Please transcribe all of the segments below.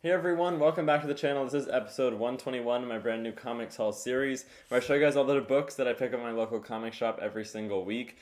Hey everyone, welcome back to the channel. This is episode 121 of my brand new Comics Haul series, where I show you guys all the books that I pick up at my local comic shop every single week.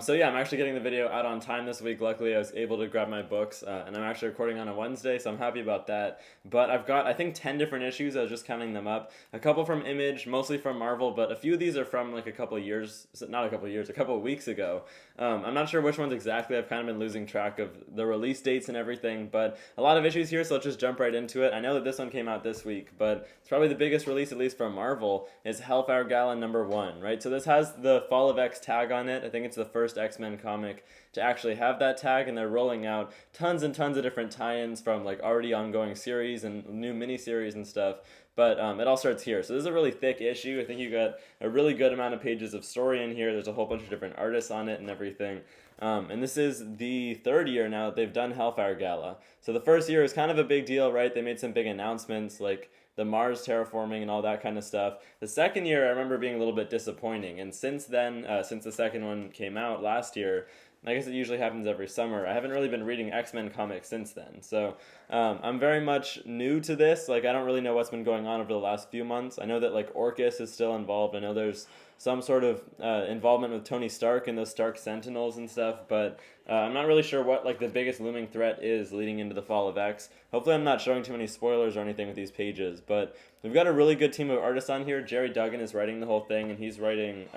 So yeah, I'm actually getting the video out on time this week. Luckily, I was able to grab my books, and I'm actually recording on a Wednesday, so I'm happy about that. But I've got, I think, 10 different issues. I was just counting them up. A couple from Image, mostly from Marvel, but a few of these are from like a couple of years, not a couple of years, a couple of weeks ago. I'm not sure which ones exactly. I've kind of been losing track of the release dates and everything, but a lot of issues here, so let's just jump right into it. I know that this one came out this week, but it's probably the biggest release, at least from Marvel, is Hellfire Gala #1, right? So this has the Fall of X tag on it. I think it's the first X-Men comic to actually have that tag, and they're rolling out tons and tons of different tie-ins from like already ongoing series and new miniseries and stuff. But it all starts here. So this is a really thick issue. I think you got a really good amount of pages of story in here. There's a whole bunch of different artists on it and everything. And this is the third year now that they've done Hellfire Gala. So the first year is kind of a big deal, right? They made some big announcements like the Mars terraforming and all that kind of stuff. The second year, I remember being a little bit disappointing. And since then, since the second one came out last year, I guess it usually happens every summer. I haven't really been reading X-Men comics since then. So I'm very much new to this. Like, I don't really know what's been going on over the last few months. I know that, like, Orcus is still involved. I know there's some sort of involvement with Tony Stark and those Stark Sentinels and stuff, but I'm not really sure what, like, the biggest looming threat is leading into the Fall of X. Hopefully I'm not showing too many spoilers or anything with these pages, but we've got a really good team of artists on here. Jerry Duggan is writing the whole thing, and he's writing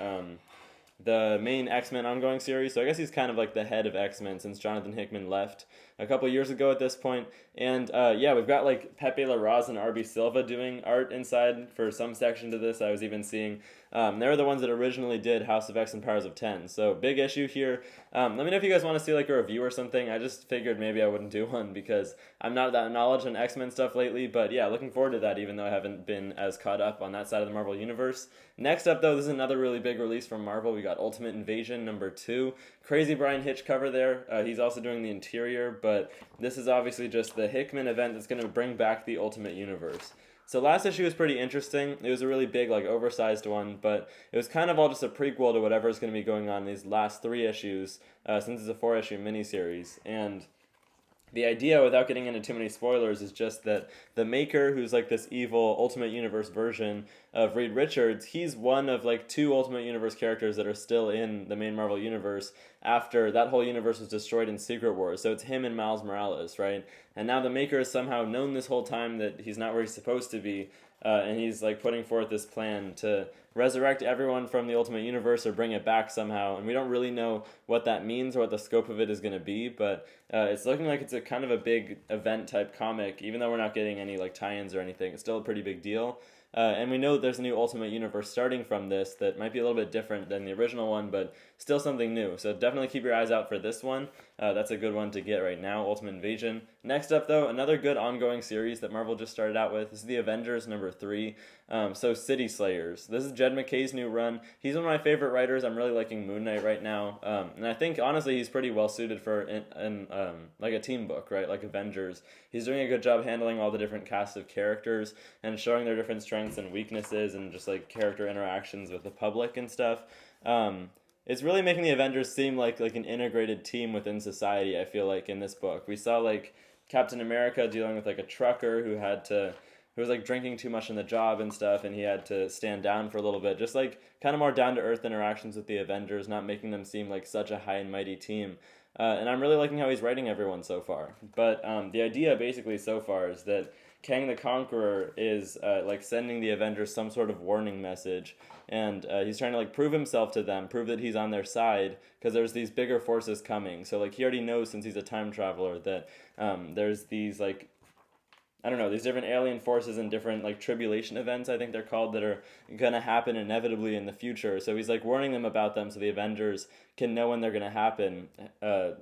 the main X-Men ongoing series. So I guess he's kind of like the head of X-Men since Jonathan Hickman left a couple years ago at this point. And yeah, we've got like Pepe Larraz and RB Silva doing art inside for some sections of this. I was even seeing they were the ones that originally did House of X and Powers of 10. So big issue here. Let me know if you guys want to see like a review or something. I just figured maybe I wouldn't do one because I'm not that knowledge on X-Men stuff lately. But yeah, looking forward to that even though I haven't been as caught up on that side of the Marvel Universe. Next up though, this is another really big release from Marvel. We got Ultimate Invasion #2. Crazy Brian Hitch cover there. He's also doing the interior, but this is obviously just the Hickman event that's going to bring back the Ultimate Universe. So last issue was pretty interesting. It was a really big, like, oversized one, but it was kind of all just a prequel to whatever's going to be going on in these last 3 issues, since it's a 4-issue miniseries. And the idea, without getting into too many spoilers, is just that the Maker, who's like this evil Ultimate Universe version of Reed Richards, he's one of like 2 Ultimate Universe characters that are still in the main Marvel Universe after that whole universe was destroyed in Secret Wars. So it's him and Miles Morales, right? And now the Maker has somehow known this whole time that he's not where he's supposed to be, and he's like putting forth this plan to resurrect everyone from the Ultimate Universe or bring it back somehow. And we don't really know what that means or what the scope of it is going to be, but it's looking like it's a kind of a big event type comic. Even though we're not getting any like tie-ins or anything, it's still a pretty big deal. And we know that there's a new Ultimate Universe starting from this that might be a little bit different than the original one, but still something new. So definitely keep your eyes out for this one. That's a good one to get right now, Ultimate Invasion. Next up, though, another good ongoing series that Marvel just started out with. This is the Avengers #3. So City Slayers. This is Jed McKay's new run. He's one of my favorite writers. I'm really liking Moon Knight right now. And I think, honestly, he's pretty well suited for like a team book, right? Like Avengers. He's doing a good job handling all the different cast of characters and showing their different strengths and weaknesses and just like character interactions with the public and stuff. It's really making the Avengers seem like an integrated team within society. I feel like in this book we saw like Captain America dealing with like a trucker who was like drinking too much in the job and stuff, and he had to stand down for a little bit. Just like kind of more down to earth interactions with the Avengers, not making them seem like such a high and mighty team. And I'm really liking how he's writing everyone so far. But the idea basically so far is that Kang the Conqueror is like sending the Avengers some sort of warning message, and he's trying to like prove himself to them, prove that he's on their side, because there's these bigger forces coming. So like he already knows, since he's a time traveler, that there's these like, I don't know, these different alien forces and different like tribulation events, I think they're called, that are gonna happen inevitably in the future. So he's like warning them about them so the Avengers can know when they're gonna happen.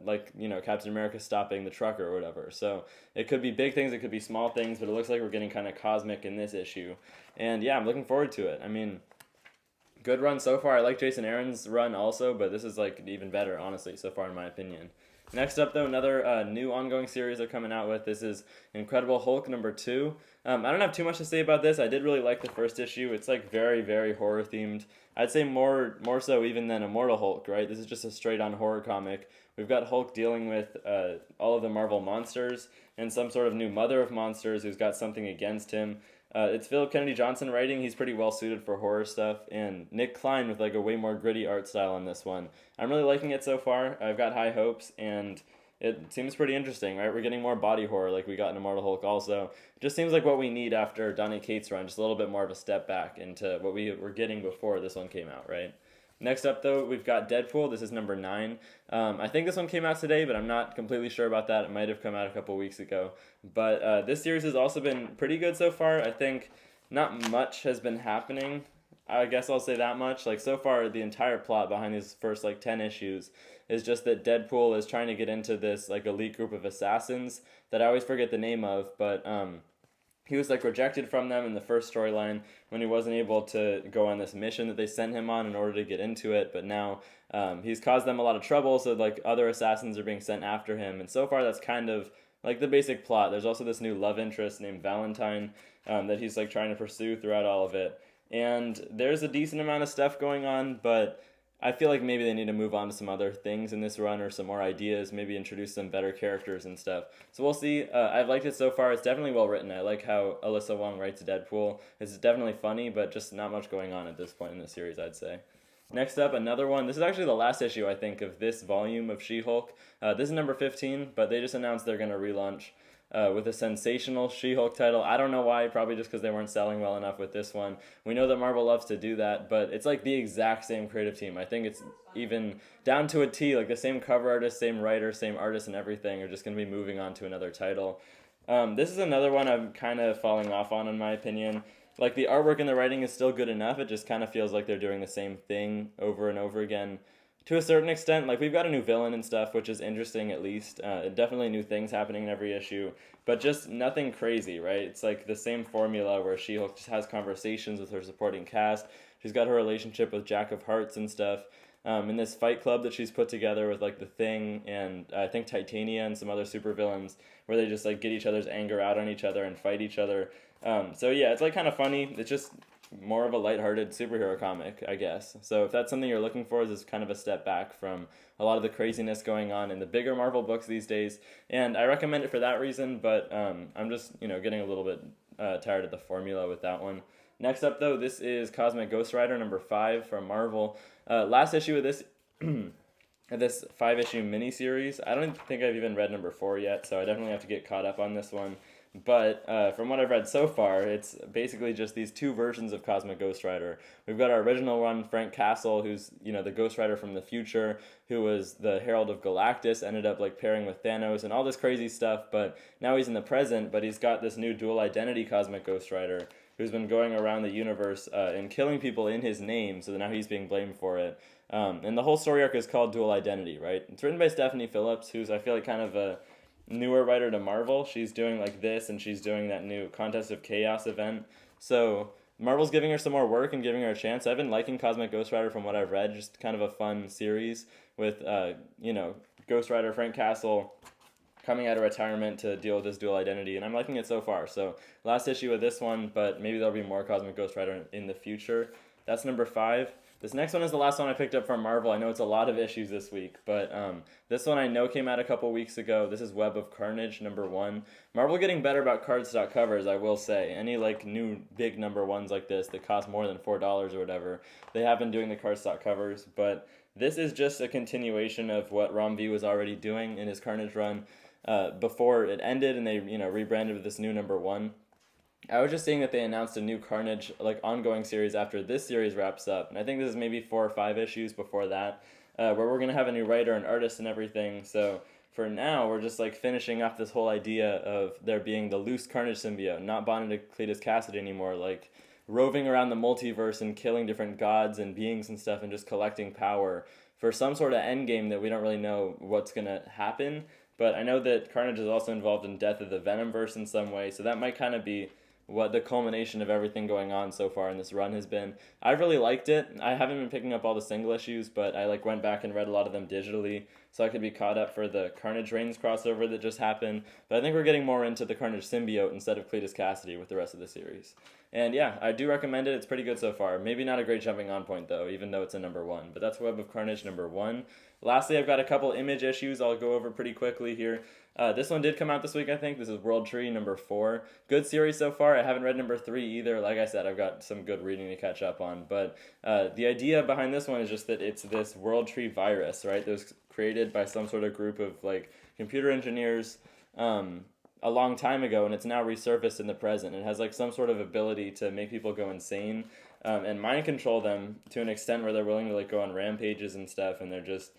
Like, you know, Captain America stopping the trucker or whatever. So it could be big things, it could be small things, but it looks like we're getting kind of cosmic in this issue. And yeah, I'm looking forward to it. I mean, good run so far. I like Jason Aaron's run also, but this is like even better, honestly, so far in my opinion. Next up, though, another new ongoing series they're coming out with. This is Incredible Hulk #2. I don't have too much to say about this. I did really like the first issue. It's like very, very horror themed. I'd say more so even than Immortal Hulk, right? This is just a straight on horror comic We've got Hulk dealing with all of the Marvel monsters and some sort of new mother of monsters who's got something against him. It's Philip Kennedy Johnson writing. He's pretty well suited for horror stuff, and Nick Klein with like a way more gritty art style on this one. I'm really liking it so far. I've got high hopes, and it seems pretty interesting, right? We're getting more body horror like we got in Immortal Hulk also. It just seems like what we need after Donny Cates' run, just a little bit more of a step back into what we were getting before this one came out, right? Next up, though, we've got Deadpool. This is number 9. I think this one came out today, but I'm not completely sure about that. It might have come out a couple weeks ago. But this series has also been pretty good so far. I think not much has been happening. I guess I'll say that much. Like, so far, the entire plot behind these first, 10 issues is just that Deadpool is trying to get into this, elite group of assassins that I always forget the name of, but he was rejected from them in the first storyline when he wasn't able to go on this mission that they sent him on in order to get into it. But now he's caused them a lot of trouble, so other assassins are being sent after him. And so far that's kind of the basic plot. There's also this new love interest named Valentine that he's trying to pursue throughout all of it. And there's a decent amount of stuff going on, but I feel like maybe they need to move on to some other things in this run or some more ideas, maybe introduce some better characters and stuff. So we'll see. I've liked it so far. It's definitely well written. I like how Alyssa Wong writes Deadpool. It's definitely funny, but just not much going on at this point in the series, I'd say. Next up, another one. This is actually the last issue, I think, of this volume of She-Hulk. This is number 15, but they just announced they're going to relaunch with a sensational She-Hulk title. I don't know why, probably just because they weren't selling well enough with this one. We know that Marvel loves to do that, but it's the exact same creative team. I think it's even down to a T, the same cover artist, same writer, same artist and everything are just going to be moving on to another title. This is another one I'm kind of falling off on, in my opinion. The artwork and the writing is still good enough, it just kind of feels like they're doing the same thing over and over again. To a certain extent, we've got a new villain and stuff, which is interesting at least. Definitely new things happening in every issue, but just nothing crazy, right? It's the same formula where She-Hulk just has conversations with her supporting cast. She's got her relationship with Jack of Hearts and stuff. In this fight club that she's put together with The Thing and I think Titania and some other supervillains, where they just get each other's anger out on each other and fight each other. So yeah, it's kind of funny. It's just more of a lighthearted superhero comic, I guess. So if that's something you're looking for, this is kind of a step back from a lot of the craziness going on in the bigger Marvel books these days. And I recommend it for that reason, but I'm just, getting a little bit tired of the formula with that one. Next up, though, this is Cosmic Ghost Rider number 5 from Marvel. Last issue of this this 5-issue miniseries. I don't think I've even read number 4 yet, so I definitely have to get caught up on this one. But from what I've read so far, it's basically just these two versions of Cosmic Ghost Rider. We've got our original one, Frank Castle, who's the Ghost Rider from the future, who was the Herald of Galactus, ended up pairing with Thanos and all this crazy stuff. But now he's in the present, but he's got this new dual identity Cosmic Ghost Rider, who's been going around the universe and killing people in his name. So now he's being blamed for it. And the whole story arc is called Dual Identity, right? It's written by Stephanie Phillips, who's I feel kind of a newer writer to Marvel. She's doing this, and she's doing that new Contest of Chaos event. So Marvel's giving her some more work and giving her a chance. I've been liking Cosmic Ghost Rider from what I've read. Just kind of a fun series with, Ghost Rider Frank Castle coming out of retirement to deal with his dual identity, and I'm liking it so far. So last issue of this one, but maybe there'll be more Cosmic Ghost Rider in the future. That's number 5. This next one is the last one I picked up from Marvel. I know it's a lot of issues this week, but this one I know came out a couple weeks ago. This is Web of Carnage, number 1. Marvel getting better about cardstock covers, I will say. Any new big number 1s like this that cost more than $4 or whatever, they have been doing the cardstock covers, but this is just a continuation of what Ram V was already doing in his Carnage run before it ended, and they rebranded with this new number 1. I was just seeing that they announced a new Carnage ongoing series after this series wraps up, and I think this is maybe 4 or 5 issues before that, where we're gonna have a new writer and artist and everything. So for now, we're just finishing off this whole idea of there being the loose Carnage symbiote, not bonded to Cletus Cassidy anymore, roving around the multiverse and killing different gods and beings and stuff and just collecting power for some sort of end game that we don't really know what's gonna happen. But I know that Carnage is also involved in Death of the Venomverse in some way, so that might kind of be what the culmination of everything going on so far in this run has been. I've really liked it. I haven't been picking up all the single issues, but I like went back and read a lot of them digitally so I could be caught up for the Carnage Reigns crossover that just happened. But I think we're getting more into the Carnage symbiote instead of Cletus Cassidy with the rest of the series. And yeah, I do recommend it. It's pretty good so far. Maybe not a great jumping on point though, even though it's a number 1. But that's Web of Carnage number 1. Lastly, I've got a couple Image issues I'll go over pretty quickly here. This one did come out this week, I think. This is World Tree number 4. Good series so far. I haven't read number 3 either. Like I said, I've got some good reading to catch up on. But the idea behind this one is just that it's this World Tree virus, right? That was created by some sort of group of like computer engineers a long time ago, and it's now resurfaced in the present. It has like some sort of ability to make people go insane and mind control them to an extent where they're willing to like go on rampages and stuff, and they're just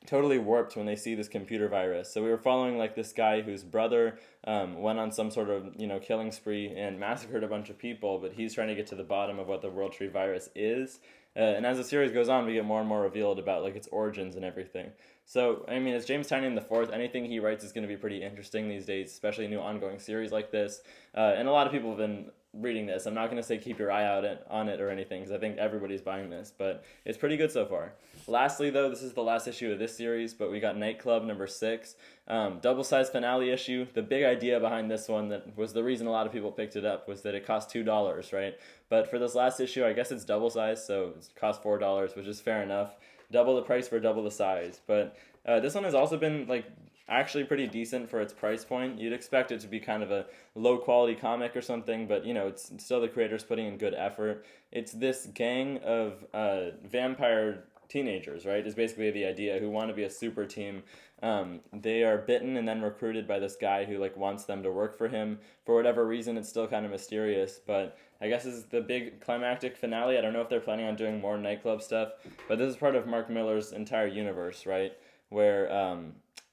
totally warped when they see this computer virus. So we were following like this guy whose brother went on some sort of killing spree and massacred a bunch of people, but he's trying to get to the bottom of what the World Tree virus is. And as the series goes on, we get more and more revealed about like its origins and everything. So I mean, it's James Tynion the Fourth. Anything he writes is going to be pretty interesting these days, especially a new ongoing series like this. And a lot of people have been reading this. I'm not going to say keep your eye out on it or anything, because I think everybody's buying this, but it's pretty good so far. Lastly, though, this is the last issue of this series, but we got Nightclub number 6, double-sized finale issue. The big idea behind this one that was the reason a lot of people picked it up was that it cost $2, right? But for this last issue, I guess it's double-sized, so it cost $4, which is fair enough. Double the price for double the size. But this one has also been like actually pretty decent for its price point. You'd expect it to be kind of a low quality comic or something, but it's still the creators putting in good effort. It's this gang of vampire teenagers, right, is basically the idea, who want to be a super team. They are bitten and then recruited by this guy who like wants them to work for him. For whatever reason, it's still kind of mysterious, but I guess this is the big climactic finale. I don't know if they're planning on doing more Nightclub stuff, but this is part of Mark Millar's entire universe, right, where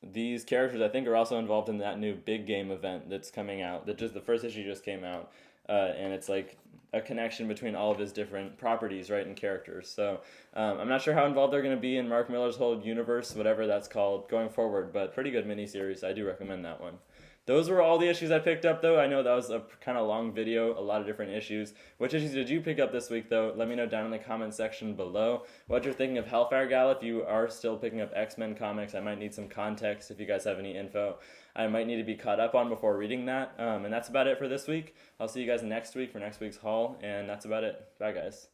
these characters I think are also involved in that new big game event that's coming out, that just the first issue just came out, and it's like a connection between all of his different properties, right, and characters. So I'm not sure how involved they're going to be in Mark Millar's whole universe, whatever that's called, going forward, but pretty good miniseries. I do recommend that one. Those were all the issues I picked up, though. I know that was a kind of long video, a lot of different issues. Which issues did you pick up this week, though? Let me know down in the comment section below what you're thinking of Hellfire Gala. If you are still picking up X-Men comics, I might need some context if you guys have any info I might need to be caught up on before reading that. And that's about it for this week. I'll see you guys next week for next week's haul, and that's about it. Bye, guys.